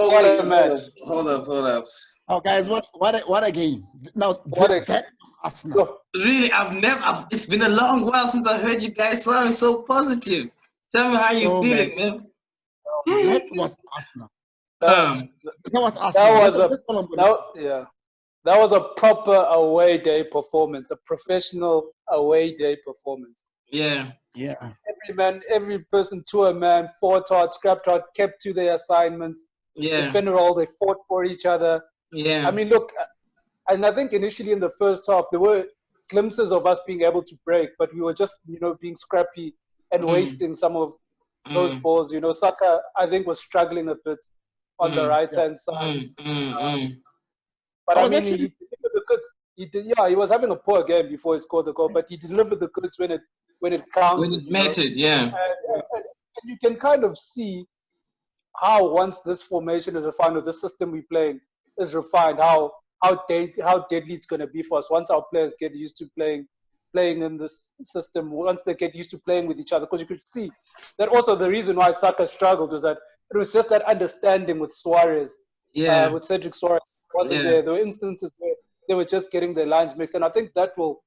Oh, What wait, a match. hold up. Oh, guys, what a game! Now What a that was Arsenal. Really, it's been a long while since I heard you guys sound so positive. Tell me how you Oh man, feeling, man. that was Arsenal. That, That was that Arsenal. was That's all I'm gonna say. yeah. That was a proper away day performance, a professional away day performance. Yeah, Yeah, Every man, every person to a man, fought hard, scrapped hard, kept to their assignments, yeah, defended all, they fought for each other. I yeah. mean, look, and I think initially in the first half, there were glimpses of us being able to break, but we were just, being scrappy and Mm, wasting some of those mm, balls. Saka, I think, was struggling a bit on the mm, yeah. right-hand side. mm, mm, mm. But I I was mean, actually he delivered the goods. Yeah, he was having a poor game before he scored the goal, but he delivered the goods when it When counted. it mattered, yeah. And you can kind of see how once this formation is refined, or the system we're playing is refined, how deadly it's going to be for us once our players get used to playing in this system. Once they get used to playing with each other, because you could see that also the reason why Saka struggled was that it was just that understanding with Suarez, Yeah, with Cedric Suarez wasn't yeah. there. There were instances where they were just getting their lines mixed, and I think that will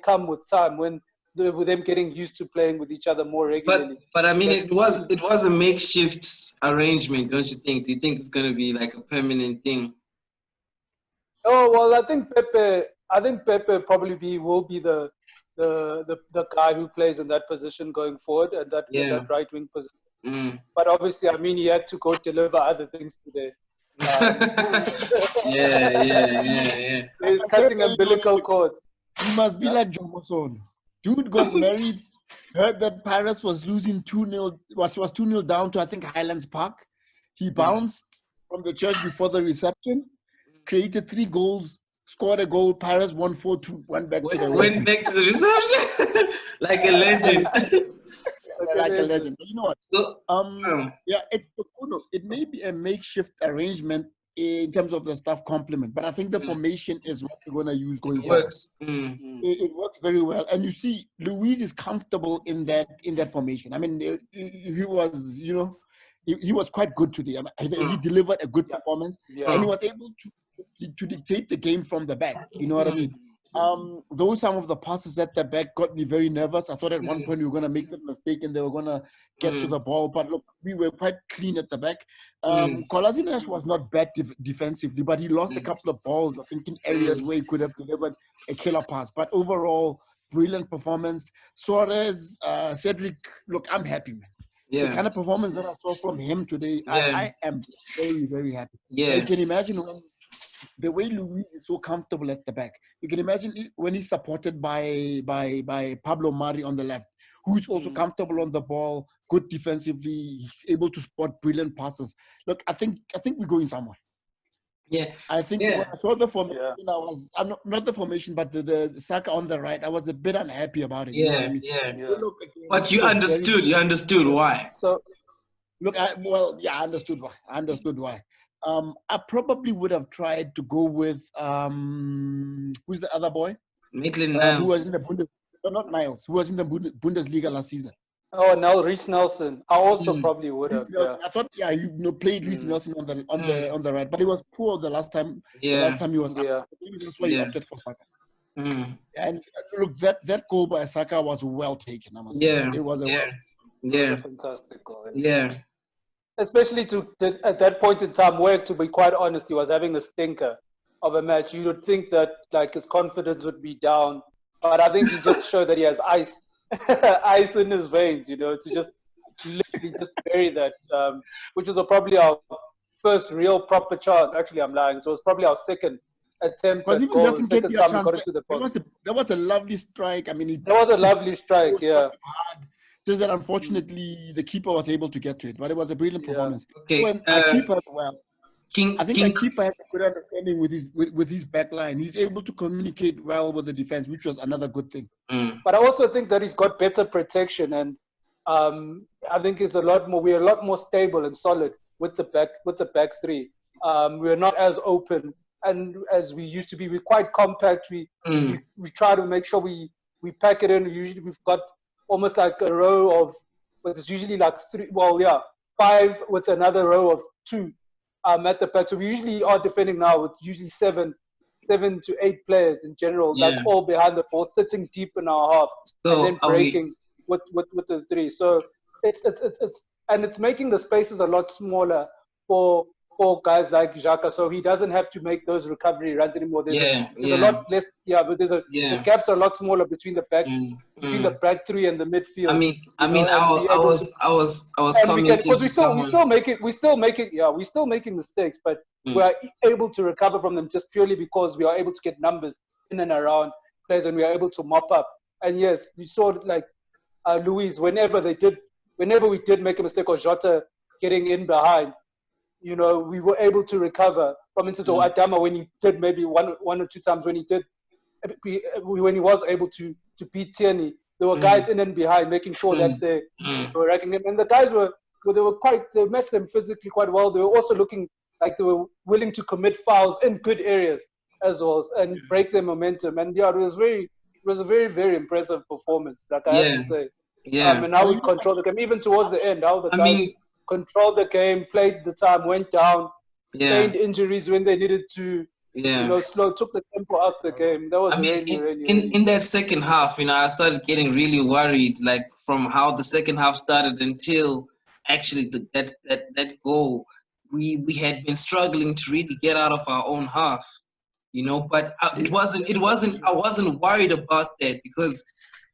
come with time with them getting used to playing with each other more regularly. But I mean, That it was a makeshift arrangement, don't you think? Do you think it's gonna be like a permanent thing? Oh well, I think Pepe probably will be the guy who plays in that position going forward, and that Yeah. right wing position. Mm. But obviously, I mean, he had to go deliver other things today. Um, Yeah, yeah, yeah, yeah. he's I said cutting earlier, umbilical cords. he must be Huh? like Jomoson. Dude got married, heard that Paris was losing 2-0, was 2-0 down to, I think, Highlands Park. He Mm. bounced from the church before the reception, created 3 goals, scored a goal. Paris won 4-2, went back to their Went wedding. back to the reception like a legend. Like a Like a legend. legend. But you know what? So, Yeah, it may be a makeshift arrangement in terms of the staff complement, but I think the mm, formation is what we're going to use it going forward. works. Mm. Mm. It works very well, and you see, Luis is comfortable in that formation. I mean, he was, he was quite good today. I mean, he Mm. delivered a good Yeah, performance, yeah. and he Mm. was able to dictate the game from the back. You know what I Mm. mean? Though some of the passes at the back got me very nervous. I thought at one Mm. point we were going to make the mistake and they were going to get to Mm. the ball. But look, we were quite clean at the back. Mm. Kolasinac was not bad defensively, but he lost a Mm. couple of balls, I think, in areas Mm. where he could have delivered a killer pass. But overall, brilliant performance. Suarez, Cedric, look, I'm happy, man. The Yeah, kind of performance that I saw from him today, yeah, I am very, very happy. And you yeah. can imagine the way Luis is so comfortable at the back. You can imagine when he's supported by Pablo Mari on the left, who's also Mm. comfortable on the ball, good defensively. He's able to spot brilliant passes. Look, I think we're going somewhere. Yeah, I think when yeah, I saw the formation, Yeah. I'm not the formation, but the Saka on the right, I was a bit unhappy about it. You know what I yeah, mean? yeah. Yeah. Look, again, But he you was very. understood. You understood why. So Look, I understood why. I understood why. I probably would have tried to go with who's the other boy? Maitland Who was in Niles. the not Niles, who was in the Bundesliga last season. now Reece Nelson. I also Mm. probably would Reece have. Yeah. Nelson. I thought, yeah, played Reece Mm. Nelson Mm. on the right, but he was poor the last time. The last Yeah, time he was out. Yeah. Maybe that's why he yeah. opted for Saka. Mm. And look, that goal by Saka was well taken. I must say, Yeah, it was a well. yeah, It was a yeah, fantastic goal. yeah. Especially at that point in time where, to be quite honest, he was having a stinker of a match. You would think that like his confidence would be down, but I think he just showed that he has ice, ice in his veins. To just literally just bury that, which was probably our first real proper chance. Actually, I'm lying. So it was probably our second attempt Because at even goal, the Nelson gave second me a time we chance. got into the box. That was a lovely strike. I mean, That was a he lovely strike. Yeah. hard. Just that unfortunately the keeper was able to get to it, but it was a brilliant Yeah. performance. Okay. When our keeper as well, I think our King. keeper has a good understanding with his back line. He's able to communicate well with the defense, which was another good thing. Mm. But I also think that he's got better protection, and I think we're a lot more stable and solid with the back three. We're not as open and as we used to be. We're quite compact. Mm. We try to make sure we pack it in. Usually we've got almost like a row of, but it's usually like three. Well, yeah, five with another row of two at the back. So we usually are defending now with usually seven to eight players in general, like Yeah. all behind the ball, sitting deep in our half, and So then are we? breaking with the three. So it's making the spaces a lot smaller for guys like Xhaka, so he doesn't have to make those recovery runs anymore. There's Yeah. a Yeah. lot less, but the Yeah. gaps are a lot smaller between the Mm, back three and the I midfield, mean, I mean, I, and wa- be I able to, was, I was, I was and we can, commenting because to someone. we're still making mistakes, but we Mm, are able to recover from them just purely because we are able to get numbers in and around players, and we are able to mop up. And yes, you saw like Luis, whenever we did make a mistake, or Jota getting in behind, we were able to recover. From instance, or mm, Adama, when he did maybe one or two times when he was able to beat Tierney, there were mm, guys in and behind making sure that mm, they mm. were racking him, and the guys they matched them physically quite well. They were also looking like they were willing to commit fouls in good areas as well and break their momentum. And yeah, it was a very, very impressive performance, like I have Yeah. to say. Yeah. And how we controlled the game, even towards the end, how the I guys mean, controlled the game, played the time, went down, yeah. feigned injuries when they needed to, Yeah. took the tempo out the game. That was I mean, really, really, in really in good. that second half, I started getting really worried, like from how the second half started until actually that goal. We had been struggling to really get out of our own half, but I wasn't worried about that because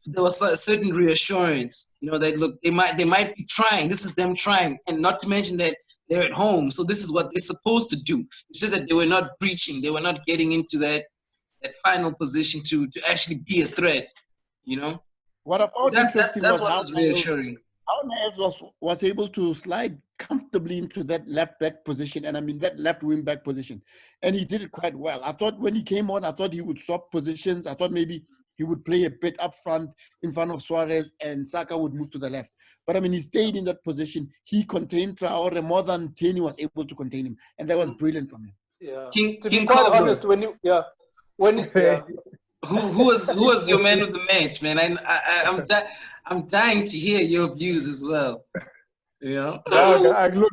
there was a certain reassurance, that look, they might be trying. This is them trying, and not to mention that they're at home, so this is what they're supposed to do. It's just that they were not breaching, they were not getting into that final position to actually be a threat, you know. What I So found interesting that's was what how was reassuring. Niles was able to slide comfortably into that left back position, and I mean that left wing back position, and he did it quite well. I thought when he came on, I thought he would swap positions. I thought maybe he would play a bit up front in front of Suarez, and Saka would move to the left. But I mean, he stayed in that position. He contained Traore more than Tierney was able to contain him, and that was brilliant from him. Yeah. King To be King quite Cobra, honest, who was your man of the match, man? I'm dying to hear your views as well. You know. No, look,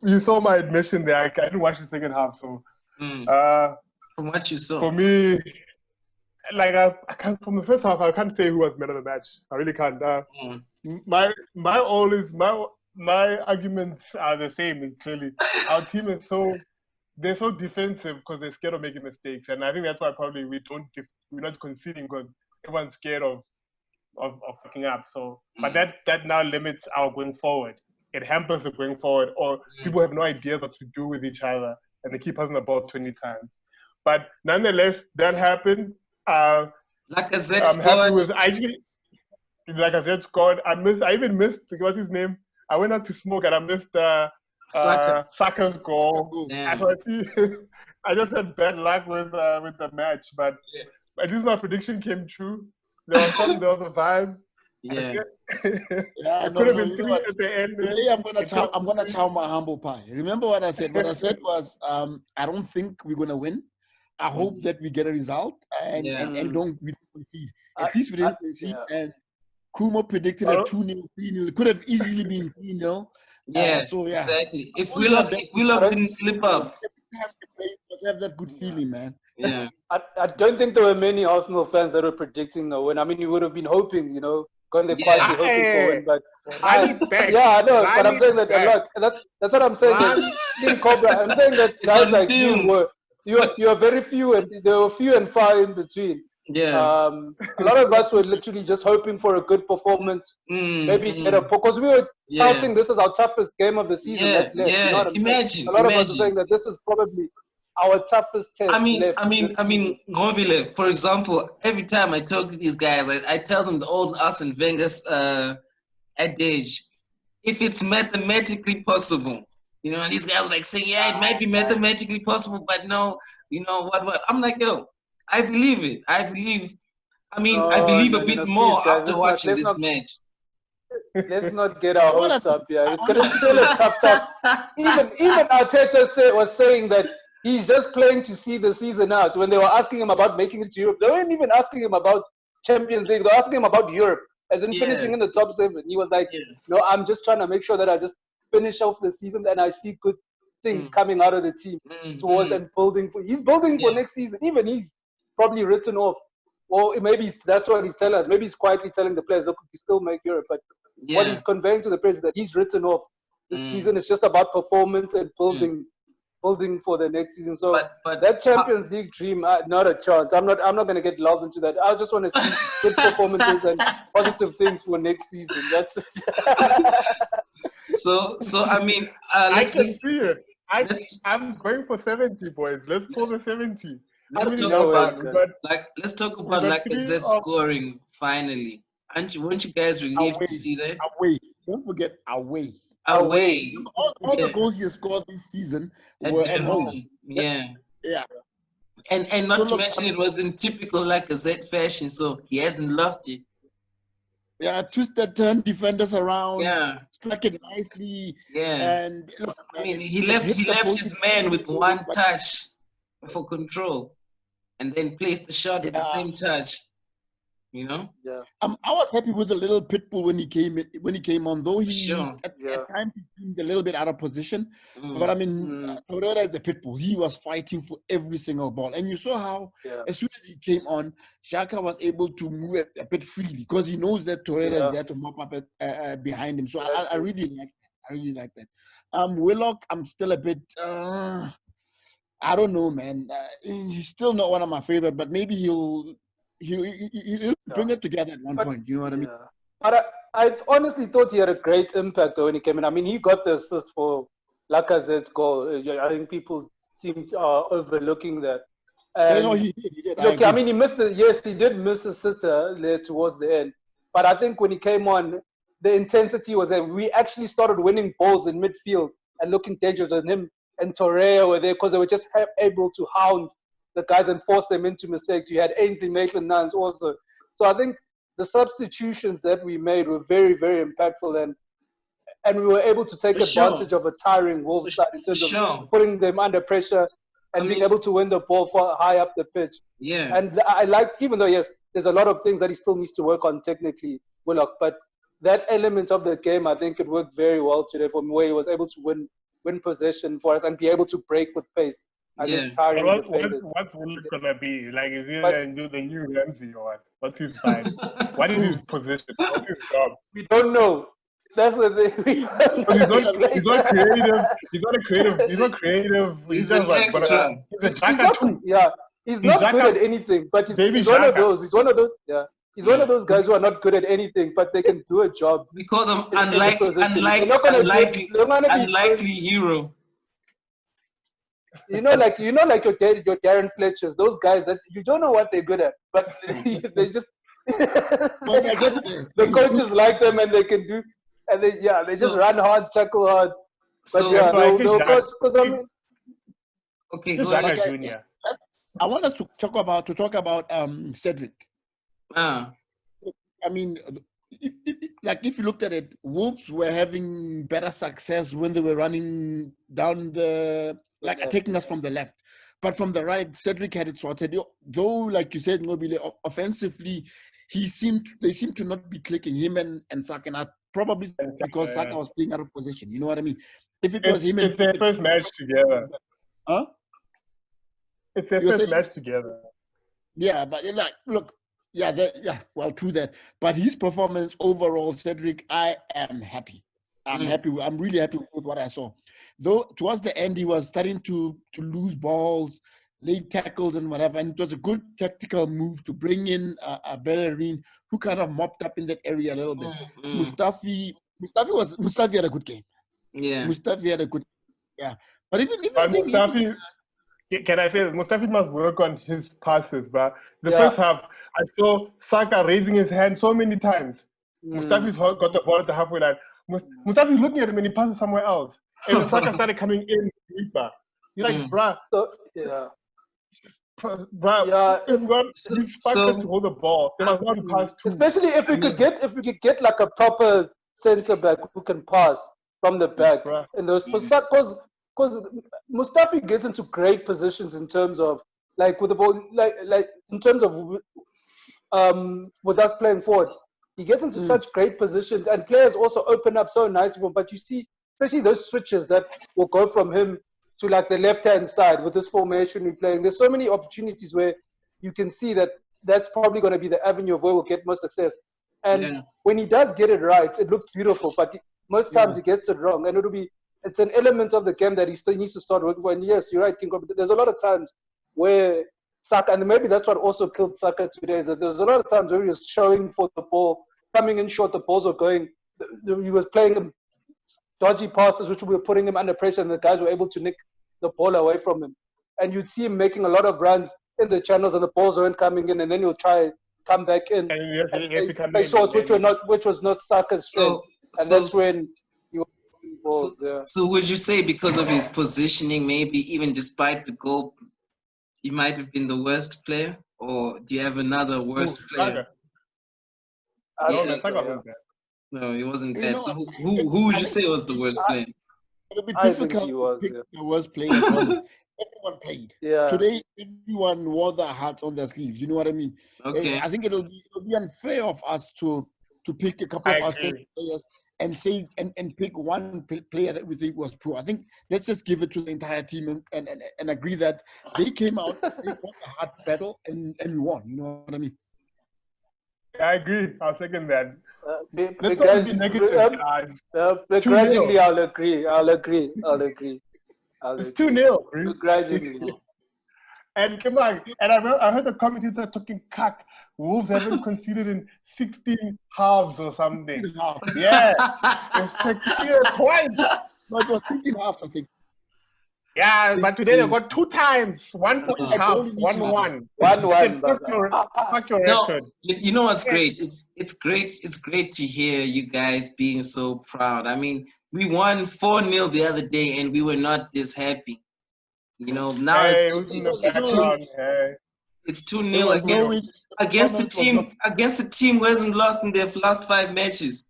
you saw my admission there. I didn't watch the second half, so Mm, uh, from what you saw. for me, like I can't, from the first half, I can't say who was man of the match. I really can't. Mm. My arguments are the same. Clearly, our team is they're so defensive because they're scared of making mistakes, and I think that's why probably we're not conceding because everyone's scared of fucking up. So, but that now limits our going forward. It hampers the going forward, or people have no idea what to do with each other, and they keep passing the ball 20 times. But nonetheless, that happened. Lacazette I'm happy scored. with actually, like I said, scored. I even missed, what's his name? I went out to smoke and I missed Saka. Saka's goal. Damn. I just had bad luck with the match, but at least my prediction came true. There was a vibe. Yeah. It could have been three at the end. Today I'm gonna chow my humble pie. Remember what I said? What I said was, I don't think we're gonna win. I hope that we get a result and we don't concede. At least we didn't concede. And Kumo predicted a 2-0, 3-0. It could have easily been 3-0. Yeah. So yeah, Exactly. If Willock didn't slip up. have that good feeling, man. Yeah. I don't think there were many Arsenal fans that were predicting a win. I mean, you would have been hoping, going there quietly hoping for a win. But I know. But I'm saying that a lot. That's what I'm saying. King Cobra. I'm saying that guys like you are very few, and there were few and far in between. Yeah. A lot of us were literally just hoping for a good performance, maybe get a, because we were counting this as our toughest game of the season. That's left. Yeah. You know what I'm Imagine. saying? A lot of us are saying that this is probably our toughest test. I mean, left for example, every time I talk to these guys, I tell them the old Arsene Wenger's adage: if it's mathematically possible, and these guys are like saying, yeah, it might be mathematically possible, but no, what? I'm like, yo, I believe it. I believe a bit more after watching this match. Let's not get our hopes up here. It's going to still a tough. Even Arteta was saying that he's just playing to see the season out. When they were asking him about making it to Europe, they weren't even asking him about Champions League. They were asking him about Europe, as in finishing in the top 7. He was like, no, I'm just trying to make sure that I just finish off the season and I see good things coming out of the team towards and building for. He's building for next season. Even he's probably written off. Or maybe that's what he's telling us. Maybe he's quietly telling the players, look, we still make Europe. But what he's conveying to the players is that he's written off this season. It's just about performance and building for the next season. So but that Champions League dream, not a chance. I'm not going to get lulled into that. I just want to see good performances and positive things for next season. That's so I mean, I can see it. I'm going for 70, boys. Let's pull the 70. Let's talk about Lacazette scoring finally. Weren't you guys relieved to see that? Away. Don't forget away. All the goals he scored this season were at home. Yeah. Yeah. And not to mention it was in typical Lacazette fashion, so he hasn't lost it. Yeah, twisted turn defenders around. Yeah. Struck it nicely. Yeah. And look, I mean, he left his man with one touch for control, and then placed the shot with the same touch. You know. Yeah. I was happy with the little pitbull when he came on, though he at times he seemed a little bit out of position. But I mean, Torreira is a pitbull. He was fighting for every single ball, and you saw how as soon as he came on, Xhaka was able to move a bit freely because he knows that Torreira is there to mop up behind him. So I really like that. Willock, I'm still a bit. I don't know, man. He's still not one of my favorite, but maybe he'll bring it together at one point. You know what I mean? But I honestly thought he had a great impact though when he came in. I mean, he got the assist for Lacazette's goal. I think people seem to overlooking that. And he did. Look, I mean, he missed it. Yes, he did miss a sitter there towards the end. But I think when he came on, the intensity was there. We actually started winning balls in midfield and looking dangerous. And him and Torreira were there because they were just able to hound the guys and force them into mistakes. You had Ainsley Maitland-Niles also. So I think the substitutions that we made were very, very impactful, and we were able to take advantage of a tiring Wolves side in terms of putting them under pressure and being able to win the ball high up the pitch. Yeah. And I liked, even though, yes, there's a lot of things that he still needs to work on technically, Willock, but that element of the game, I think it worked very well today for me, where he was able to win possession for us and be able to break with pace. What's Willock gonna be? Like, is he gonna do the new Ramsey or what? What's his side? What is his position? What's his job? We don't know. That's the thing. He's not creative. He's not creative. He's an extra. He's a Xhaka too. Yeah, he's not good at anything. But he's one of those. He's one of those. Yeah. He's one of those guys who are not good at anything, but they can do a job. We call them unlikely hero. You know, like your Darren Fletchers, those guys that you don't know what they're good at, but they just the coaches like them and they can do, and they just run hard, tackle hard. But okay, go ahead. Junior. I want us to talk about Cedric. I mean, if you looked at it, Wolves were having better success when they were running down taking us from the left. But from the right, Cedric had it sorted. Though, like you said, Nobile, offensively, they seemed to not be clicking, him and Saka. Probably because Saka was playing out of position. You know what I mean? If it was him, it's their first match together. Huh? It's their first match together. Yeah, but look. Well, true that. But his performance overall, Cedric, I am happy. I'm really happy with what I saw. Though towards the end, he was starting to lose balls, late tackles and whatever. And it was a good tactical move to bring in a Bellerin who kind of mopped up in that area a little bit. Mustafi had a good game. Yeah. Mustafi had a good But Mustafi, can I say this? Mustafi must work on his passes, but the first half, I saw Saka raising his hand so many times. Mustafi's got the ball at the halfway line. Mustafi's looking at him and he passes somewhere else. And then Saka started coming in deeper. You're like, bruh. If we got to hold the ball, then I want to pass too. Especially if we could get like a proper centre back who can pass from the back. And those because Mustafi gets into great positions in terms of with the ball, like in terms of with us playing forward. He gets into such great positions, and players also open up so nicely for him. But you see, especially those switches that will go from him to like the left-hand side with this formation we're playing. There's so many opportunities where you can see that that's probably going to be the avenue of where we'll get most success. And when he does get it right, it looks beautiful. But most times he gets it wrong, and it's an element of the game that he still needs to start working for. And yes, you're right, King. There's a lot of times where Saka, and maybe that's what also killed Saka today, is that there's a lot of times where he was showing for the ball, coming in short, the balls were going. He was playing dodgy passes, which were putting him under pressure, and the guys were able to nick the ball away from him. And you'd see him making a lot of runs in the channels, and the balls weren't coming in, and then he'll try come back in and play shorts, which was not Saka's strength. That's when he was balls. So would you say because of his positioning, maybe even despite the goal, he might have been the worst player, or do you have another worst player? I don't think so, No, he wasn't bad. So who would you say was the worst player? It'll be difficult to pick the worst player because everyone played. Yeah. Today, everyone wore their heart on their sleeves. You know what I mean? Okay. I think it'll be unfair of us to pick a couple of our players and say and pick one player that we think was poor. I think let's just give it to the entire team and agree that they came out, they fought a hard battle and we won. You know what I mean? I agree. I'll second that. Let's not be negative, guys. Gradually, I'll agree. It's 2-0. Gradually. And come on. And I heard the commentator talking cack. Wolves haven't conceded in 16 halves or something. Yeah. It's conceded twice. No, it was 15 halves, I think. Yeah, but today they got 2 times. 1 for each half. 1-1. 1-1. Fuck your record. You know what's great? It's great. It's great to hear you guys being so proud. I mean, we won 4-0 the other day, and we were not this happy. You know, now it's 2-0 against a team who hasn't lost in their last 5 matches.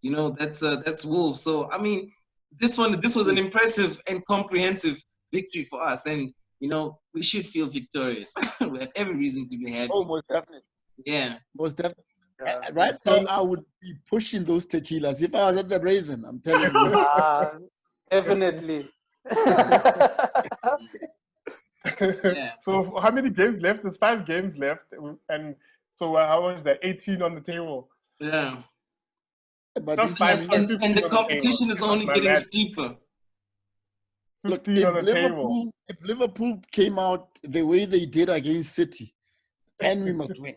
You know, that's Wolves. So I mean, this was an impressive and comprehensive victory for us, and you know we should feel victorious. We have every reason to be happy. Oh, most definitely. Yeah, most definitely. Right now, I would be pushing those tequilas if I was at the Raisin. I'm telling you. Definitely. Yeah. So how many games left? There's 5 games left, and so how much is that? 18 on the table. Yeah. But and the competition is only getting steeper. Look, if Liverpool came out the way they did against City, then we must win.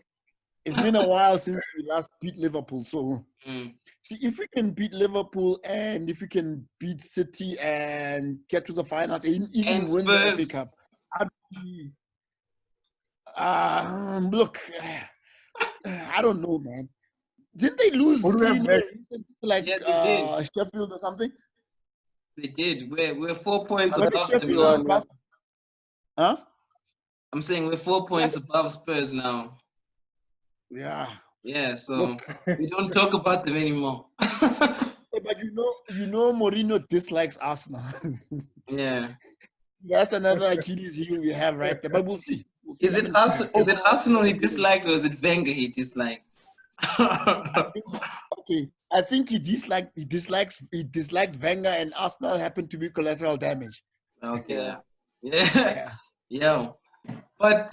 It's been a while since we last beat Liverpool. So, see, if we can beat Liverpool and if we can beat City and get to the finals, even win the FA Cup, I'd be, look, I don't know, man. Didn't they lose like Sheffield or something? They did. We're 4 points above them now. Huh? I'm saying we're 4 points above Spurs now. Yeah. Yeah, so we don't talk about them anymore. But you know Mourinho dislikes Arsenal. Yeah. That's another Achilles heel we have right there. But we'll see. Is it Arsenal he disliked or is it Wenger he disliked? I think he disliked Wenger, and Arsenal happened to be collateral damage. Okay. Yeah. But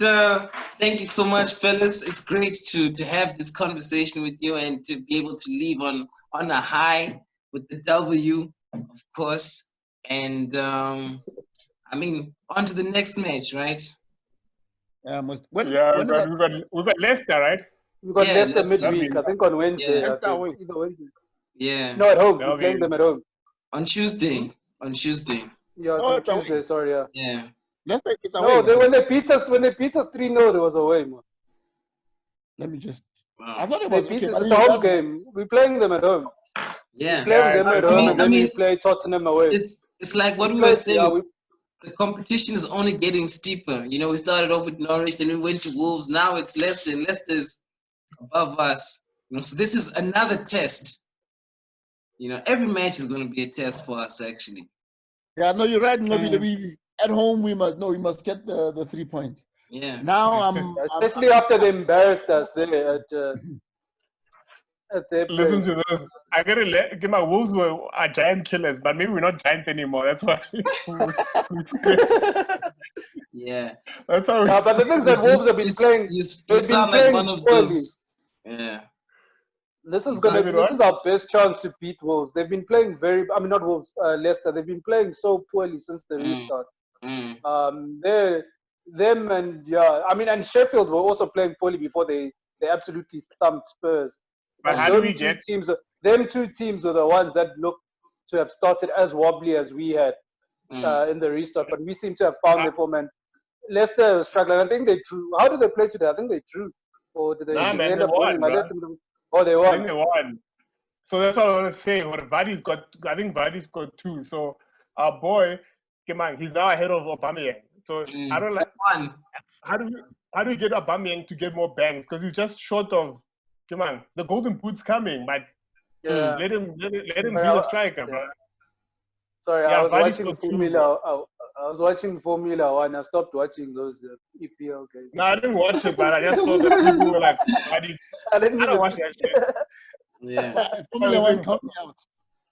thank you so much, fellas. It's great to have this conversation with you and to be able to leave on a high with the W, of course. And I mean, on to the next match, right? We got Leicester, right? We got Leicester midweek, I think on Wednesday. Yeah. No, at home. We're playing them at home. On Tuesday. Yeah, it's on Tuesday. Sorry, yeah. Yeah. Leicester is away. No, when they beat us 3-0, it was away, man. Let me just. Wow. I thought it was. It's a home game. We're playing them at home. Yeah. We're playing them at home, and then we play Tottenham away. It's like what we were saying. The competition is only getting steeper. You know, we started off with Norwich, then we went to Wolves. Now it's Leicester, and Leicester's above us. You know, so this is another test. You know, every match is going to be a test for us, actually. Yeah, no, you're right. At home, we must get the 3 points. Yeah. Now especially after they embarrassed us there at their Listen place. to this. I gotta give my Wolves are giant killers, but maybe we're not giants anymore. That's why. Yeah. That's how. But the things that Wolves have been playing, You they've been sound like playing one of poorly. those. Yeah. This is Sound this is our best chance to beat Wolves. They've been playing not Wolves, Leicester. They've been playing so poorly since the restart. Them and and Sheffield were also playing poorly before they absolutely thumped Spurs. But And how do we get? them two teams were the ones that looked to have started as wobbly as we had in the restart. But we seem to have found their form. And Leicester was struggling. I think they drew. How did they play today? I think they drew, or did Nah, they man, end they up winning? won, I bro. left them. Oh, they I think won. they won. So that's what I want to say. What Vardy's got, I think Vardy's got 2. So our boy, come on, he's now ahead of Aubameyang. So I don't like. How do we get Aubameyang to get more bangs? Because he's just short of. Come on, the golden boot's coming, but let him be the striker, bro. Sorry, Yeah, I was Vardy's watching got 2, Formula. I was watching Formula One. I stopped watching those EPL games. No, I didn't watch it, but I just saw that people were like, Vardy. I didn't I don't watch that shit. Yeah. Formula One count me out.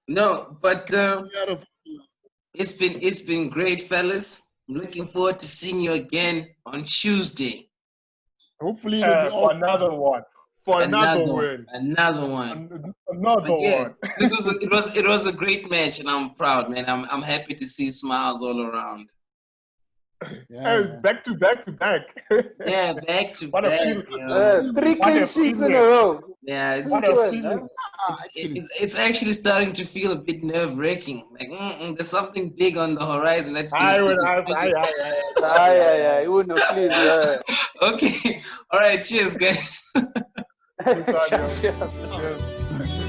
No, but it's been great, fellas. I'm looking forward to seeing you again on Tuesday. Hopefully it'll be all for another one. For another win. Another one. Another one. It was a great match, and I'm proud, man. I'm happy to see smiles all around. Yeah, back to back. Yeah, back to What back. 3 clean sheets in a row. Yeah, it's actually starting to feel a bit nerve-wracking. Like there's something big on the horizon. That's Yeah, please. Okay. All right. Cheers, guys. Cheers.